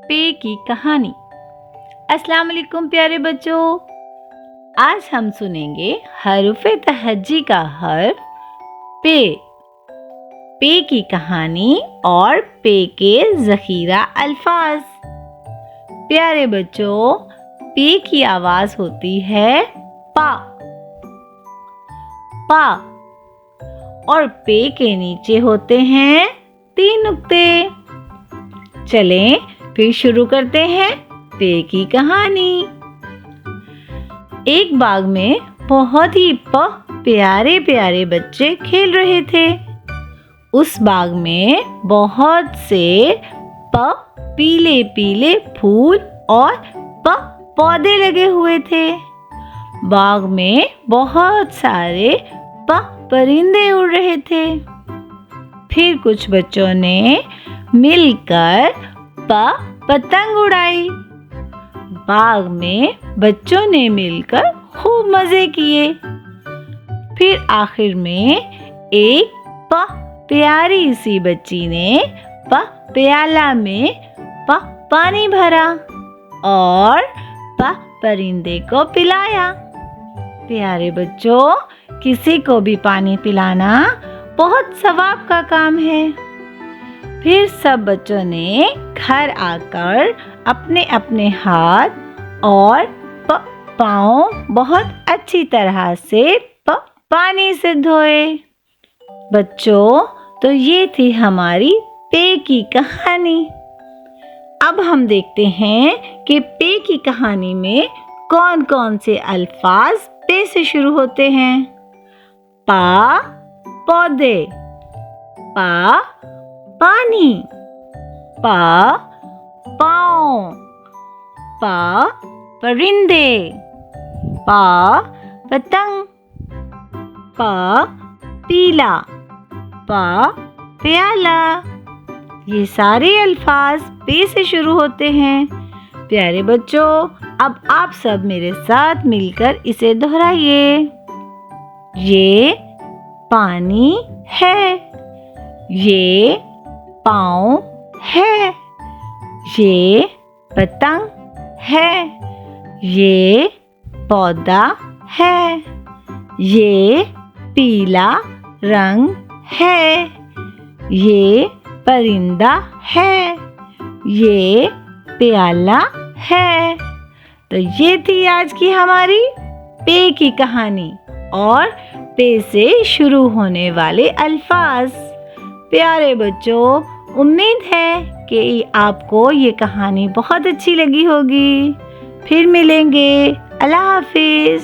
पे की कहानी। अस्सलाम वालेकुम प्यारे बच्चों, आज हम सुनेंगे हरूफ़े तहज्जी का हर्फ पे। पे की कहानी और पे के ज़ख़ीरा अल्फाज। प्यारे बच्चों, पे की आवाज़ होती है पा। पा और पे के नीचे होते हैं 3 नुक्ते। चलें फिर शुरू करते हैं पे की कहानी। एक बाग में बहुत ही प्यारे प्यारे बच्चे खेल रहे थे। उस बाग में बहुत से पीले पीले फूल और पौधे लगे हुए थे। बाग में बहुत सारे परिंदे उड़ रहे थे। फिर कुछ बच्चों ने मिलकर पतंग उड़ाई। बाग में बच्चों ने मिलकर खूब मजे किए। फिर आखिर में एक प्यारी सी बच्ची ने प्याला में पानी भरा और परिंदे को पिलाया। प्यारे बच्चों, किसी को भी पानी पिलाना बहुत सवाब का काम है। फिर सब बच्चों ने घर आकर अपने अपने हाथ और पाँव बहुत अच्छी तरह से पानी से धोए। बच्चों, तो ये थी हमारी पे की कहानी। अब हम देखते हैं कि पे की कहानी में कौन कौन से अल्फाज पे से शुरू होते हैं। पा पौधे, पा पानी, पा पाँव, पा परिंदे, पा पतंग, पा पीला, पा प्याला। ये सारे अल्फाज पे से शुरू होते हैं। प्यारे बच्चों, अब आप सब मेरे साथ मिलकर इसे दोहराइए। ये पानी है, ये पाँव है, ये पतंग है, ये पौधा है, ये पीला रंग है, ये परिंदा है, ये प्याला है। तो ये थी आज की हमारी पे की कहानी और पे से शुरू होने वाले अल्फाज। प्यारे बच्चों, उम्मीद है कि आपको ये कहानी बहुत अच्छी लगी होगी। फिर मिलेंगे। अल्लाह हाफिज़।